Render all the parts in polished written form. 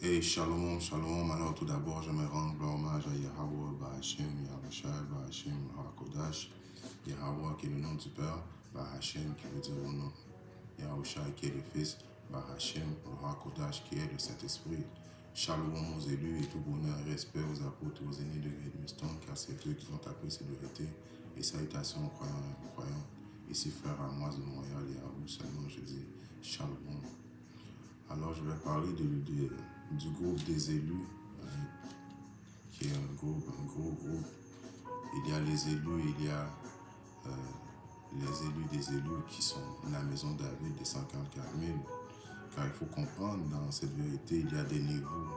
Et shalom, shalom. Alors tout d'abord, je me rends hommage à Yahweh, Bahashem, Yahushua, Bahashem, Harakodash. Yahweh qui est le nom du Père, Bahashem qui veut dire le nom. Yahushua qui est le Fils, Bahashem, Harakodash qui est le Saint-Esprit. Shalom aux élus et tout bonheur et respect aux apôtres, aux aînés de Redmiston, car c'est eux qui ont appris cette vérité. Et salutations aux croyants et aux croyantes. Ici, frère Amoise de Montréal et à vous seulement, je dis shalom. Alors, je vais parler du groupe des élus, qui est un gros groupe. Il y a les élus, il y a les élus des élus qui sont la maison David des 144 000. Car il faut comprendre, dans cette vérité, il y a des niveaux.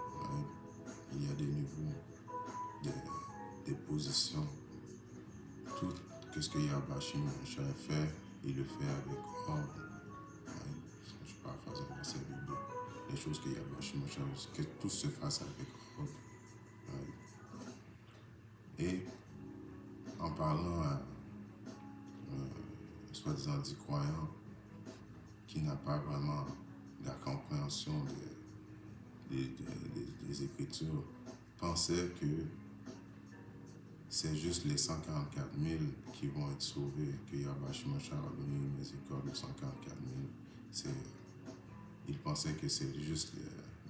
Il y a des niveaux, des positions. Tout ce que Yahbashim a fait, il le fait avec ordre. Je paraphrase un verset biblique. Les choses que Yahbashim a fait, que tout se fasse avec ordre. Et en parlant à soi-disant dit croyant qui n'a pas vraiment la compréhension des Écritures, pensait que c'est juste les 144 000 qui vont être sauvés, que Yahbashim a donné une miséricorde aux 144 000. Il pensait que c'est juste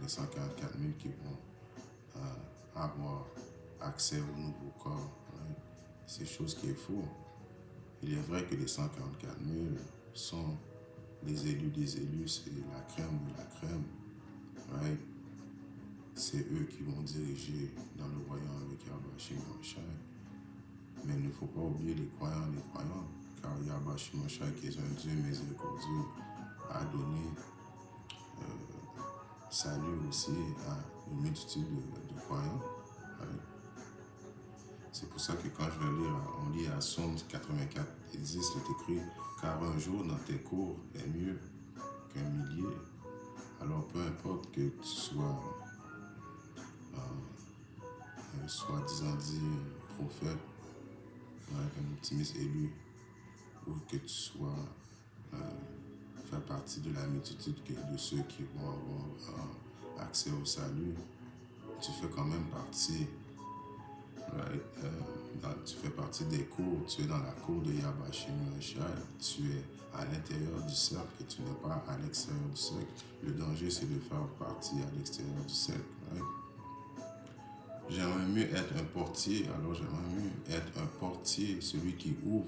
les 144 000 qui vont avoir accès au nouveau corps. C'est chose qui est faux. Il est vrai que les 144 000 sont les élus des élus, c'est la crème de la crème. C'est eux qui vont diriger dans le royaume avec Yahbashim Mashai. Mais il ne faut pas oublier les croyants et les croyantes, car Yahbashim Mashai, qui est un Dieu miséricordieux, a donné salut aussi à une multitude de croyants. C'est pour ça que quand je vais lire, on lit à Psaume 84 et 10, il est écrit « Car un jour dans tes cours est mieux qu'un millier ». Alors peu importe que tu sois, soi-disant dit prophète, un optimiste élu, ou que tu sois faire partie de la multitude de ceux qui vont avoir accès au salut, tu fais quand même partie. Tu fais partie des cours, tu es dans la cour de Yahbashim Mashai, tu es à l'intérieur du cercle et tu n'es pas à l'extérieur du cercle. Le danger, c'est de faire partie à l'extérieur du cercle. J'aimerais mieux être un portier, alors j'aimerais mieux être un portier, celui qui ouvre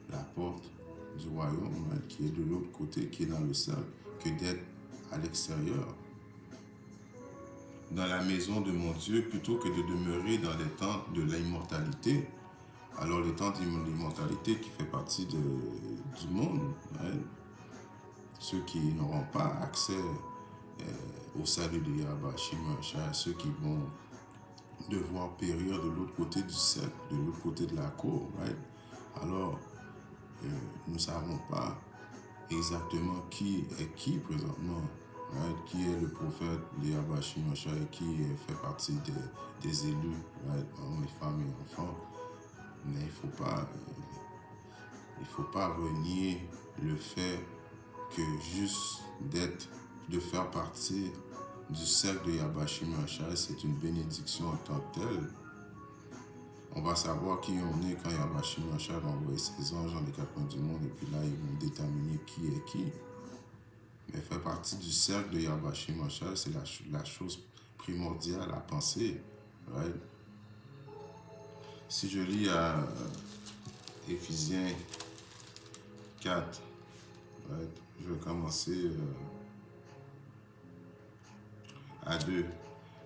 la porte du royaume, qui est de l'autre côté, qui est dans le cercle, que d'être à l'extérieur, dans la maison de mon Dieu, plutôt que de demeurer dans les tentes de l'immortalité. Alors les tentes de l'immortalité qui fait partie du monde, ceux qui n'auront pas accès au salut de Yahbashim Mashai, ceux qui vont devoir périr de l'autre côté du cercle, de l'autre côté de la cour. Alors, nous ne savons pas exactement qui est qui présentement. Qui est le prophète de Yahbashim Mashai, qui fait partie des élus, hommes et femmes et enfants. Mais il faut pas renier le fait que juste de faire partie du cercle de Yahbashim Mashai, c'est une bénédiction en tant que telle. On va savoir qui on est quand Yahbashim Mashai va envoyer ses anges dans les quatre coins du monde, et puis là, ils vont déterminer qui est qui. Mais faire partie du cercle de Yahbashim Mashai, c'est la chose primordiale à penser. Si je lis à Éphésiens 4, je vais commencer à 2.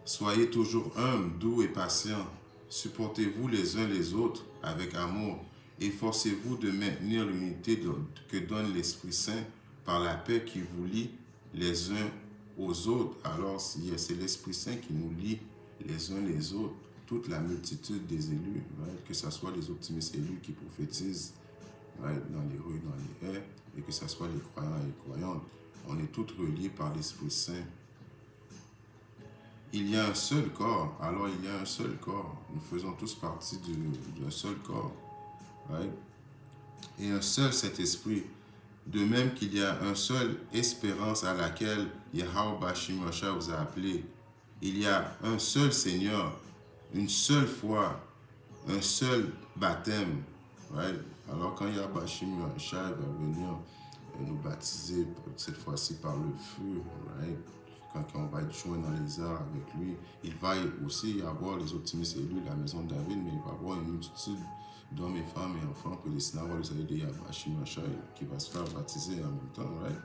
Soyez toujours humbles, doux et patients. Supportez-vous les uns les autres avec amour. Efforcez-vous de maintenir l'unité que donne l'Esprit Saint par la paix qui vous lie les uns aux autres. Alors, c'est l'Esprit Saint qui nous lie les uns les autres, toute la multitude des élus, que ce soit les optimistes élus qui prophétisent dans les rues, dans les haies, et que ce soit les croyants et les croyantes. On est tous reliés par l'Esprit Saint. Il y a un seul corps, alors il y a un seul corps. Nous faisons tous partie d'un seul corps. Et un seul Saint-Esprit. De même qu'il y a une seule espérance à laquelle Yahbashim Mashai vous a appelé. il y a un seul Seigneur, une seule foi, un seul baptême. Right? Alors quand Yahweh Shai va venir nous baptiser cette fois-ci par le feu, right? Quand on va être joint dans les airs avec lui, il va aussi y avoir les optimistes élus, la maison de David, mais il va y avoir une multitude d'hommes et femmes et enfants prédestinés à avoir le salut de Yahweh Shai qui va se faire baptiser en même temps. Right?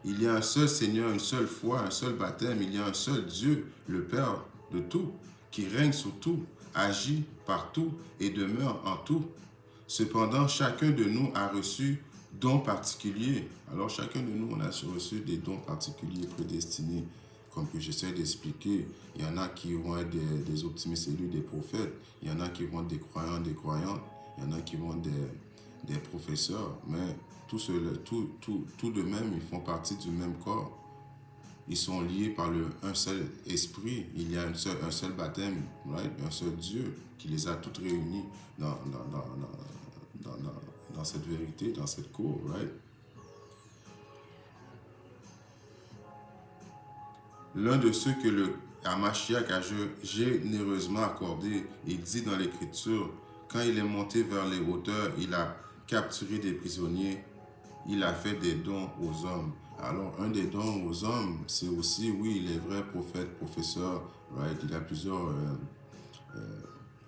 Il y a un seul Seigneur, une seule foi, un seul baptême. Il y a un seul Dieu, le Père de tout, qui règne sur tout, agit partout et demeure en tout. Cependant, chacun de nous a reçu dons particuliers. Alors, chacun de nous, on a reçu des dons particuliers prédestinés. Comme que j'essaie d'expliquer, il y en a qui vont être des optimistes élus, des prophètes. Il y en a qui vont être des croyants, des croyantes. Il y en a qui vont être des professeurs. Mais tout de même, ils font partie du même corps. Ils sont liés par un seul esprit. Il y a un seul baptême, right? Un seul Dieu qui les a toutes réunis dans cette vérité, dans cette cour. Right? L'un de ceux que le Hamashiach a généreusement accordé, il dit dans l'Écriture, quand il est monté vers les hauteurs, il a capturé des prisonniers, il a fait des dons aux hommes. Alors, un des dons aux hommes, c'est aussi, oui, il est vrai, prophète, professeur, right? Il a plusieurs,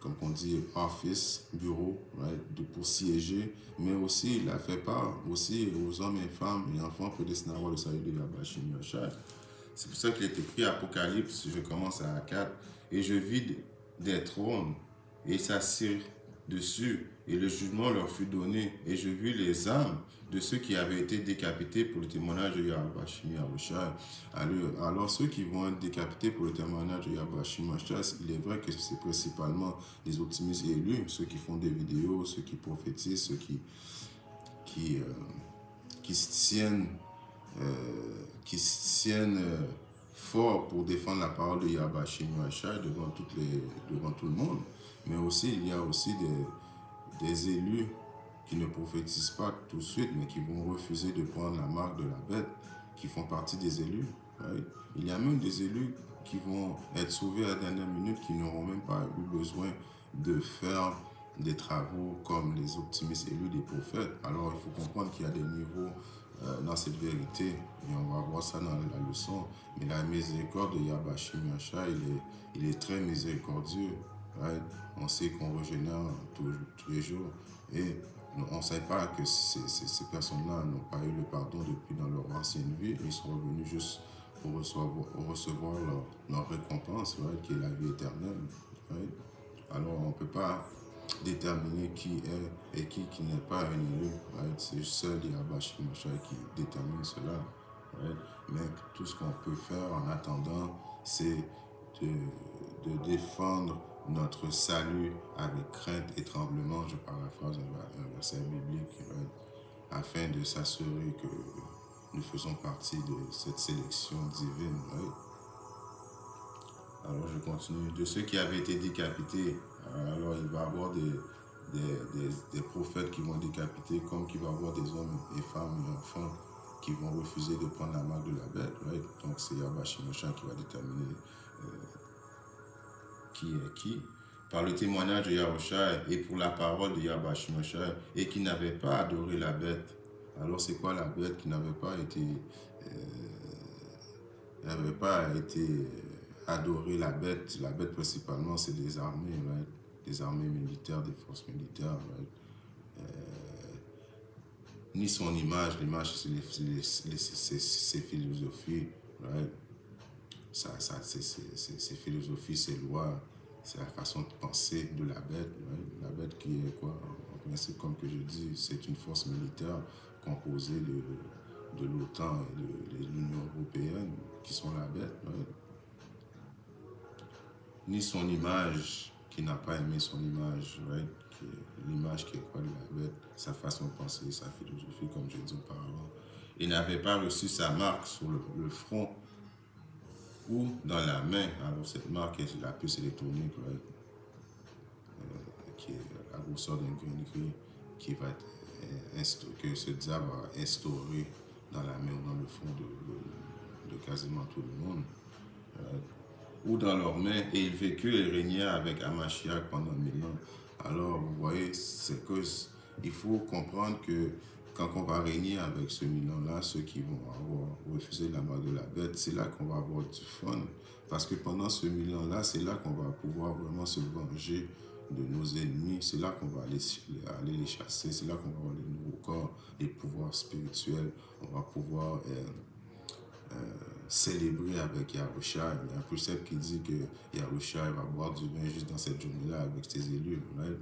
comme on dit, office, bureau, right? Pour siéger, mais aussi, il a fait part aussi aux hommes et femmes et enfants prédestinés à avoir le salut de Yahweh Shai. C'est pour ça qu'il est écrit Apocalypse, je commence à 4, et je vis des trônes, et ils s'assirent dessus, et le jugement leur fut donné, et je vis les âmes de ceux qui avaient été décapités pour le témoignage de Yahweh. Alors ceux qui vont être décapités pour le témoignage de Yahweh, il est vrai que c'est principalement les optimistes élus, ceux qui font des vidéos, ceux qui prophétisent, ceux qui se tiennent fort pour défendre la parole de Yahweh devant tout le monde. Mais aussi, il y a aussi des élus qui ne prophétisent pas tout de suite, mais qui vont refuser de prendre la marque de la bête, qui font partie des élus. Right? Il y a même des élus qui vont être sauvés à la dernière minute, qui n'auront même pas eu besoin de faire des travaux comme les optimistes élus des prophètes. Alors, il faut comprendre qu'il y a des niveaux dans cette vérité, et on va voir ça dans la leçon. Mais la miséricorde de Yahweh il est très miséricordieux. Right? On sait qu'on régénère tous les jours, et on ne sait pas que ces personnes-là n'ont pas eu le pardon depuis dans leur ancienne vie. Ils sont revenus juste pour recevoir leur récompense, right? Qui est la vie éternelle. Right? Alors, on ne peut pas déterminer qui est et qui n'est pas un élu. Right? C'est seul Yahweh qui détermine cela. Right? Mais tout ce qu'on peut faire en attendant, c'est de défendre notre salut avec crainte et tremblement, je paraphrase un verset biblique, right? Afin de s'assurer que nous faisons partie de cette sélection divine. Right? Alors je continue. De ceux qui avaient été décapités, alors il va y avoir des prophètes qui vont décapiter, comme qu'il va y avoir des hommes et femmes et enfants qui vont refuser de prendre la marque de la bête. Right? Donc c'est Yahweh qui va déterminer qui est qui, par le témoignage de Yahushua et pour la parole de Yahweh et qui n'avait pas adoré la bête. Alors c'est quoi la bête qui n'avait pas été adoré la bête? La bête principalement c'est des armées, right? Des armées militaires, des forces militaires, right? Ni son image, l'image c'est ses philosophies, right? Ses philosophies, ses lois, c'est la façon de penser de la bête. Right? La bête qui est quoi? En principe, comme que je dis, c'est une force militaire composée de l'OTAN et de l'Union européenne qui sont la bête. Right? Ni son image, qui n'a pas aimé son image, right? L'image qui est quoi de la bête, sa façon de penser, sa philosophie, comme j'ai dit auparavant. Il n'avait pas reçu sa marque sur le front ou dans la main. Alors cette marque est la puce électronique, right? Qui est la grosseur d'un grain de gris, qui va être que ce diable va instaurer dans la main ou dans le fond de quasiment tout le monde. ou dans leurs mains, et ils vécurent et régnèrent avec Hamashiach pendant 1000 ans. Alors, vous voyez, c'est que il faut comprendre que quand on va régner avec ce 1000 ans-là, ceux qui vont avoir refusé la marque de la bête, c'est là qu'on va avoir du fun. Parce que pendant ce 1000 ans-là, c'est là qu'on va pouvoir vraiment se venger de nos ennemis. C'est là qu'on va aller les chasser. C'est là qu'on va avoir les nouveaux corps, les pouvoirs spirituels. On va pouvoir célébrer avec Yahushua. Il y a un précepte qui dit que Yahushua va boire du vin juste dans cette journée-là avec ses élus. Right?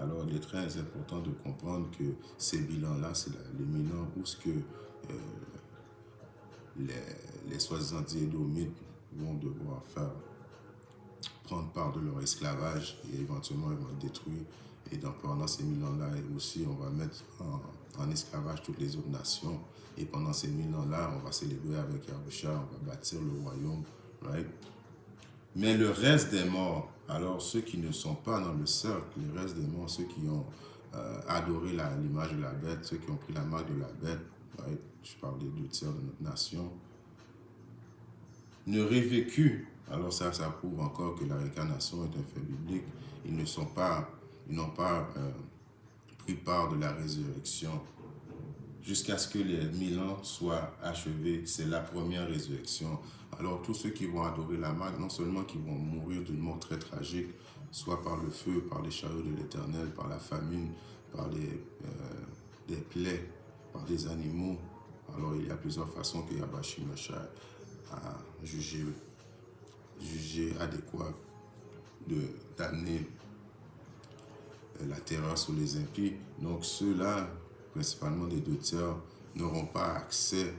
Alors, il est très important de comprendre que ces bilans-là, c'est les bilans où ce que les soi-disant Édomites vont devoir faire, prendre part de leur esclavage et éventuellement ils vont être détruits. Et donc pendant ces 1000 ans-là aussi, on va mettre en esclavage toutes les autres nations. Et pendant ces 1000 ans-là, on va célébrer avec Yahushua, on va bâtir le royaume. Right? Mais le reste des morts, alors ceux qui ne sont pas dans le cercle, le reste des morts, ceux qui ont adoré l'image de la bête, ceux qui ont pris la marque de la bête, right? Je parle des 2 tiers de notre nation, ne revécut. Alors ça prouve encore que la réincarnation est un fait biblique. Ils n'ont pas pris part de la résurrection jusqu'à ce que les 1000 ans soient achevés. C'est la première résurrection. Alors tous ceux qui vont adorer la marque, non seulement qui vont mourir d'une mort très tragique, soit par le feu, par les chariots de l'Éternel, par la famine, par des plaies, par des animaux. Alors il y a plusieurs façons que Yabashi Masha a jugé adéquat d'amener la terreur sur les impies. Donc ceux-là, principalement des 2 tiers, n'auront pas accès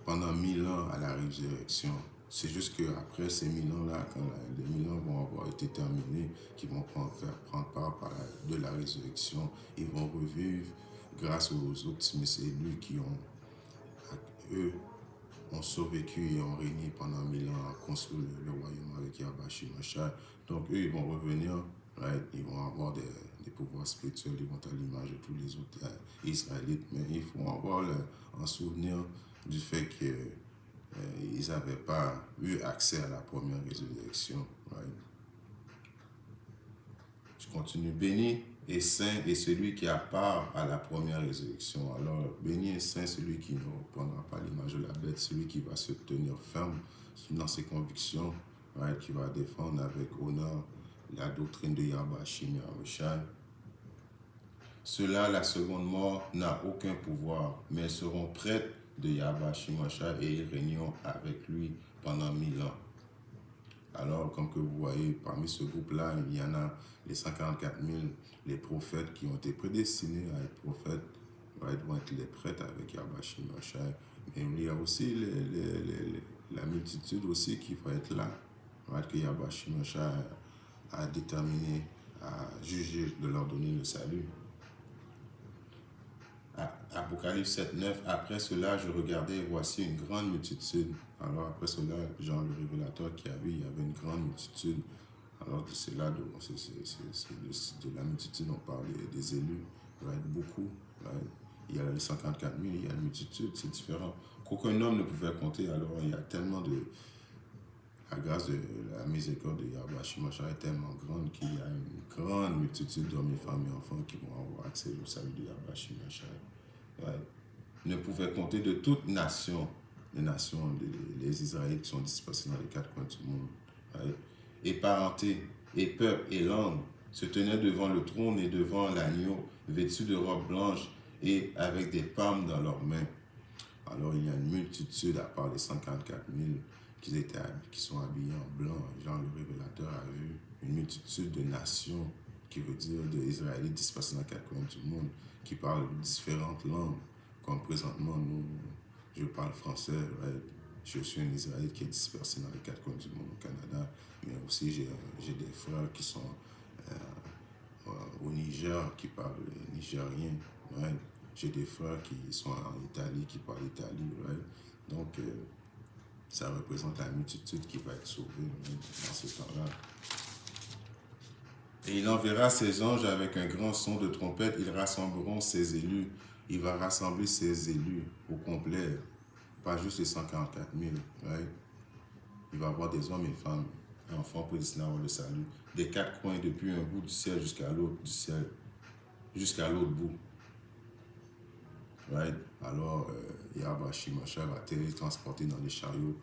pendant 1000 ans à la résurrection. C'est juste qu'après ces 1000 ans-là, quand les 1000 ans vont avoir été terminés, qu'ils vont prendre part de la résurrection, ils vont revivre grâce aux optimistes élus qui ont survécu et ont régné pendant 1000 ans à construire le royaume avec Yabashi Masha. Donc eux, ils vont revenir, right? Ils vont avoir des pouvoirs spirituels, ils vont être à l'image de tous les autres Israélites, mais il faut avoir un souvenir du fait qu'ils n'avaient pas eu accès à la première résurrection. Right? Je continue. Béni et saint est celui qui a part à la première résurrection. Alors, béni et saint celui qui ne reprendra pas l'image de la bête, celui qui va se tenir ferme dans ses convictions, right, qui va défendre avec honneur la doctrine de Yahweh Yahushua. Ceux-là, la seconde mort n'a aucun pouvoir, mais ils seront prêtres de Yahweh Yahushua et ils régneront avec lui pendant 1000 ans. Alors, comme que vous voyez, parmi ce groupe-là, il y en a les 144 000, les prophètes qui ont été prédestinés à être prophètes, vont être les prêtres avec Yabashi Mashai. Mais il y a aussi la multitude aussi qui va être là, que Yabashi Mashai a déterminé, à juger, de leur donner le salut. Apocalypse 7:9, après cela, je regardais et voici une grande multitude. Alors après cela, Jean le révélateur qui a vu, il y avait une grande multitude. Alors c'est là, de la multitude, on parle des élus, beaucoup. Il y a les 144 000, il y a une multitude, c'est différent. Qu'aucun homme ne pouvait compter, alors il y a tellement de... La grâce de la miséricorde de Yahweh Shimashah est tellement grande qu'il y a une grande multitude d'hommes et femmes et enfants qui vont avoir accès au salut de Yahweh Shimashah. Ne pouvait compter de toute nation, les nations, les Israélites qui sont dispersés dans les 4 coins du monde. Et parenté, et peuple, et langue se tenaient devant le trône et devant l'agneau, vêtus de robes blanches et avec des palmes dans leurs mains. Alors il y a une multitude, à part les 144 000 qui sont habillés en blanc. Jean le révélateur a vu une multitude de nations, qui veut dire d'Israélites dispersés dans les 4 coins du monde, qui parlent différentes langues. Comme présentement, je parle français, je suis un Israélite qui est dispersé dans les 4 coins du monde au Canada, mais aussi j'ai des frères qui sont au Niger, qui parlent nigérien. J'ai des frères qui sont en Italie, qui parlent italien. Donc, ça représente la multitude qui va être sauvée dans ce temps-là. Et il enverra ses anges avec un grand son de trompette, ils rassembleront ses élus. Il va rassembler ses élus au complet, pas juste les 144 000. vas avoir des hommes et femmes, enfants prédestinés à avoir le salut, des quatre coins, depuis un bout du ciel jusqu'à l'autre du ciel, jusqu'à l'autre bout. Right? Alors, Yahweh Shimashai va télétransporter dans les chariots.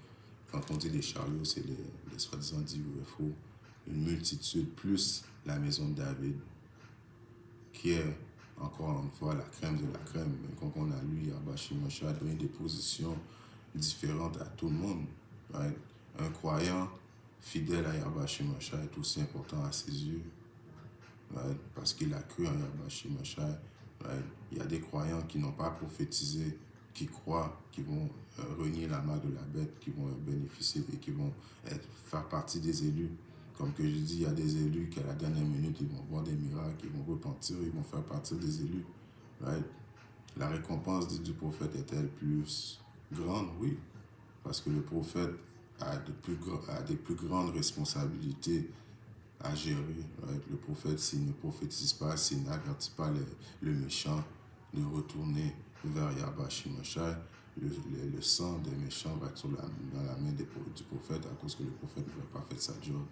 Quand on dit les chariots, c'est les soi-disant 10 UFO, une multitude, plus la maison de David, qui est encore une fois la crème de la crème. Mais quand on a lu Yahweh Shimashai a donné des positions différentes à tout le monde. Right? Un croyant fidèle à Yahweh Shimashai est aussi important à ses yeux. Right? Parce qu'il a cru en Yahweh Shimashai. Right? Il y a des croyants qui n'ont pas prophétisé, qui croient, qui vont renier la marque de la bête, qui vont bénéficier et qui vont faire partie des élus. Comme que je dis, il y a des élus qui à la dernière minute, ils vont voir des miracles, ils vont repentir, ils vont faire partie des élus. Right? La récompense du prophète est-elle plus grande? Oui. Parce que le prophète a des plus grandes responsabilités à gérer. Right? Le prophète, s'il ne prophétise pas, s'il n'avertit pas le méchant de retourner vers Yahweh Shimashai, le sang des méchants va être dans la main du prophète à cause que le prophète ne va pas faire sa job.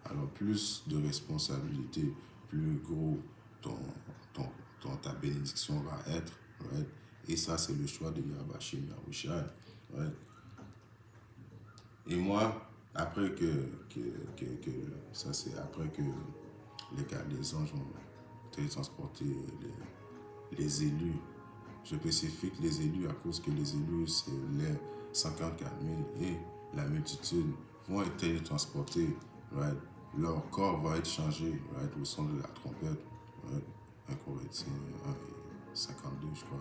Alors plus de responsabilité, plus gros ta bénédiction va être. Right? Et ça, c'est le choix de Yahweh Shimashai. Right? Et moi, après ça c'est après que les anges vont télétransporter les élus. Je spécifie les élus à cause que les élus, c'est les 54 000 et la multitude vont être télétransportés. Right? Leur corps va être changé, right? Au son de la trompette. Right? 1 Corinthiens 52, je crois.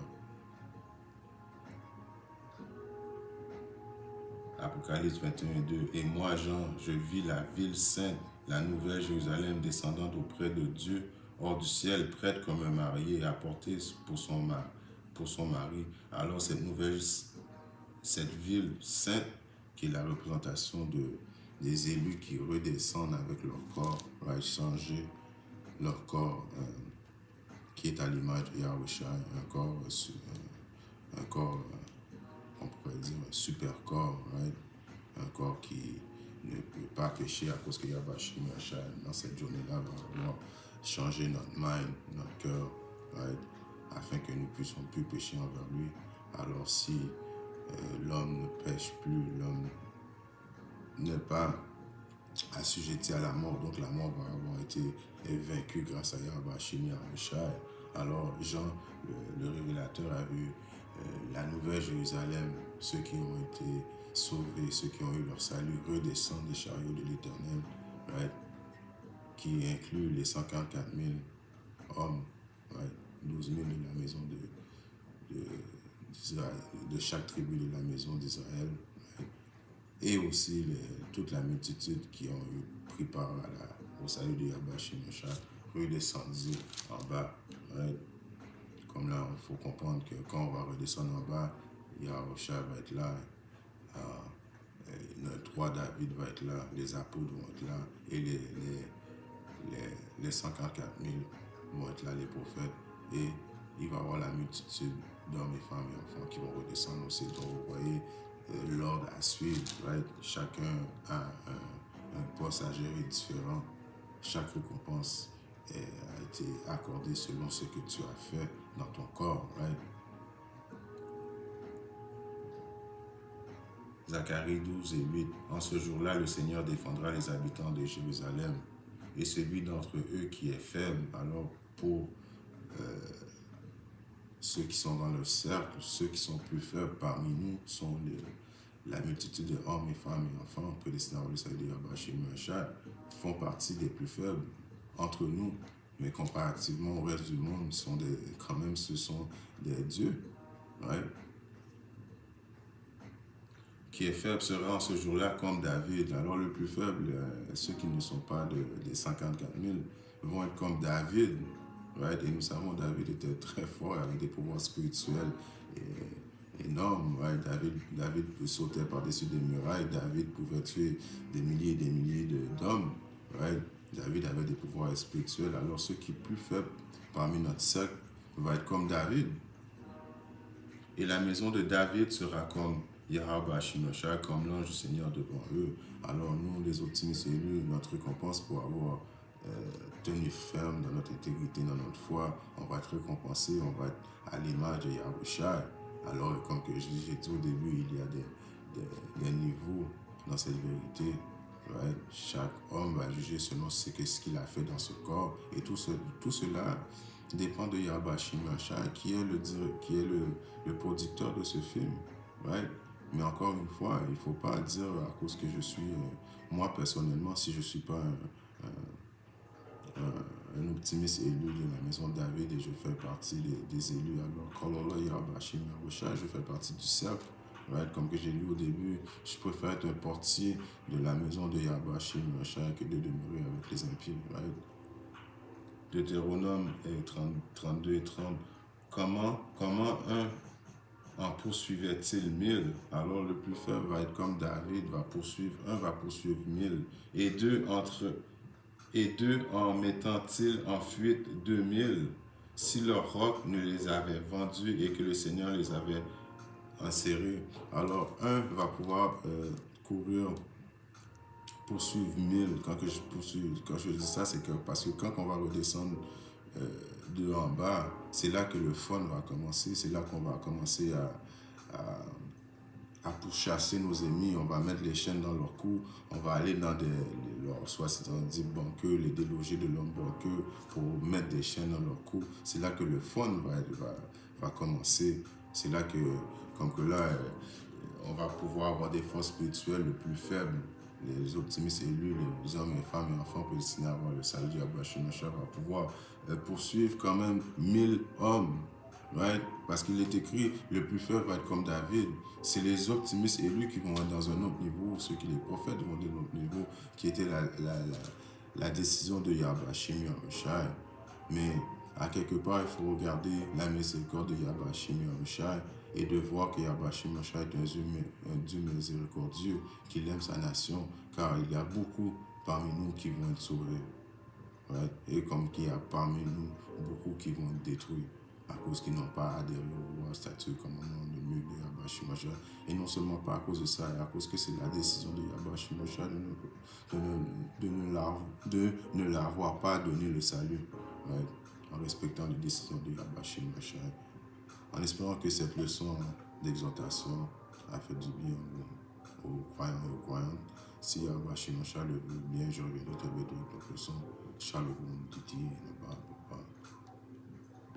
Apocalypse 21:2. Et moi, Jean, je vis la ville sainte, la nouvelle Jérusalem descendant auprès de Dieu, hors du ciel, prête comme un marié, apportée pour son mari. Alors cette ville sainte, qui est la représentation des élus qui redescendent avec leur corps, va changer leur corps, qui est à l'image de Yahweh, un corps on pourrait dire un super corps, right? Un corps qui ne peut pas pécher à cause qu'il y a Shimashai dans cette journée-là, va pouvoir changer notre mind, notre cœur, right? Afin que nous puissions plus pécher envers lui. Alors si l'homme ne pêche plus, l'homme n'est pas assujetti à la mort, donc la mort va avoir été vaincue grâce à Yahweh Shimashai. Alors Jean, le révélateur, a vu la nouvelle Jérusalem, ceux qui ont été sauvés, ceux qui ont eu leur salut, redescendent des chariots de l'Éternel, right? Qui inclut les 144 000 hommes, right? 12 000 de la maison de chaque tribu de la maison d'Israël, right? Et aussi toute la multitude qui ont pris part au salut de Yahweh Shimashai, redescendit en bas, right? Comme là, il faut comprendre que quand on va redescendre en bas, Yahweh va être là, notre roi David va être là, les apôtres vont être là, et les 144 000 vont être là, les prophètes, et il va y avoir la multitude d'hommes et femmes et enfants qui vont redescendre aussi. Donc vous voyez l'ordre à suivre, right? Chacun a un poste à gérer différent. Chaque récompense a été accordée selon ce que tu as fait dans ton corps, right? Zacharie 12:8. En ce jour-là, le Seigneur défendra les habitants de Jérusalem et celui d'entre eux qui est faible. Alors pour ceux qui sont dans le cercle, ceux qui sont plus faibles parmi nous sont la multitude de hommes et femmes et enfants prédestinés à le salut de Yahweh Shimashai font partie des plus faibles entre nous, mais comparativement au reste du monde, quand même ce sont des dieux, right? Qui est faible sera en ce jour-là comme David. Alors le plus faible, ceux qui ne sont pas des 54 000, vont être comme David. Right? Et nous savons que David était très fort avec des pouvoirs spirituels énormes. Right? David sautait par-dessus des murailles. David pouvait tuer des milliers et des milliers d'hommes. Right? David avait des pouvoirs spirituels. Alors ceux qui sont plus faibles parmi notre cercle vont être comme David. Et la maison de David sera comme Yahweh Hashim Shai comme l'ange du Seigneur devant eux. Alors nous, les optimistes élus, notre récompense pour avoir tenu ferme dans notre intégrité, dans notre foi, on va être récompensé, on va être à l'image de Yahweh Shai. Alors, comme que j'ai dit au début, il y a des niveaux dans cette vérité. Right? Chaque homme va juger selon ce qu'il a fait dans ce corps. Et tout cela dépend de Yahweh Hashim Shai, qui est le producteur de ce film. Right? Mais encore une fois, il ne faut pas dire à cause que je suis, moi personnellement, si je ne suis pas un optimiste élu de la maison de David et je fais partie des élus, alors Kololo Yahweh Hashim Shai, je fais partie du cercle. Right? Comme que j'ai lu au début, je préfère être un portier de la maison de Yahweh Hashim Shai que de demeurer avec les impies. Right? Deutéronome 32 et 30. Comment un en poursuivait-il 1000? Alors le plus faible va être comme David, va poursuivre 1000. Et deux en mettant-ils en fuite 2000? Si leur roc ne les avait vendus et que le Seigneur les avait enserrés, alors un va pouvoir courir, poursuivre 1000. Quand je dis ça, c'est que parce que quand on va redescendre de en bas, c'est là que le fun va commencer, c'est là qu'on va commencer à pourchasser nos ennemis, on va mettre les chaînes dans leur cou, on va aller dans leurs soi-disant dit banqueux, les déloger de leurs banqueux pour mettre des chaînes dans leur cou. C'est là que le fun va commencer. C'est là que, comme que là, on va pouvoir avoir des forces spirituelles les plus faibles. Les optimistes élus, les hommes et femmes et enfants prédestinés à avoir le salut du Yahweh Hashim Shai va pouvoir poursuivre quand même 1000 hommes. Right? Parce qu'il est écrit, le plus faible va être comme David. C'est les optimistes élus qui vont être dans un autre niveau, ceux qui les prophètes vont être dans un autre niveau, qui était la décision de Yahweh Hashim Shai. Mais à quelque part, il faut regarder la miséricorde de Yahweh Hashim Shai et de voir que Yahweh Hashim Shai est un Dieu miséricordieux, qu'il aime sa nation, car il y a beaucoup parmi nous qui vont être sauvés. Right? Et comme qu'il y a parmi nous beaucoup qui vont être détruits à cause qu'ils n'ont pas adhéré au statut commandement de mieux de Yahweh Hashim Shai. Et non seulement pas à cause de ça, et à cause que c'est la décision de Yahweh Hashim Shai de ne l'avoir pas donné le salut. Right? En respectant les décisions de Yahweh Hashim Shai. En espérant que cette leçon d'exhortation a fait du bien aux croyants et aux croyantes. Si Yahweh Hashim Shai le veut bien, je reviendrai te bénir avec notre leçon. Shalom, Titi, et le Bible.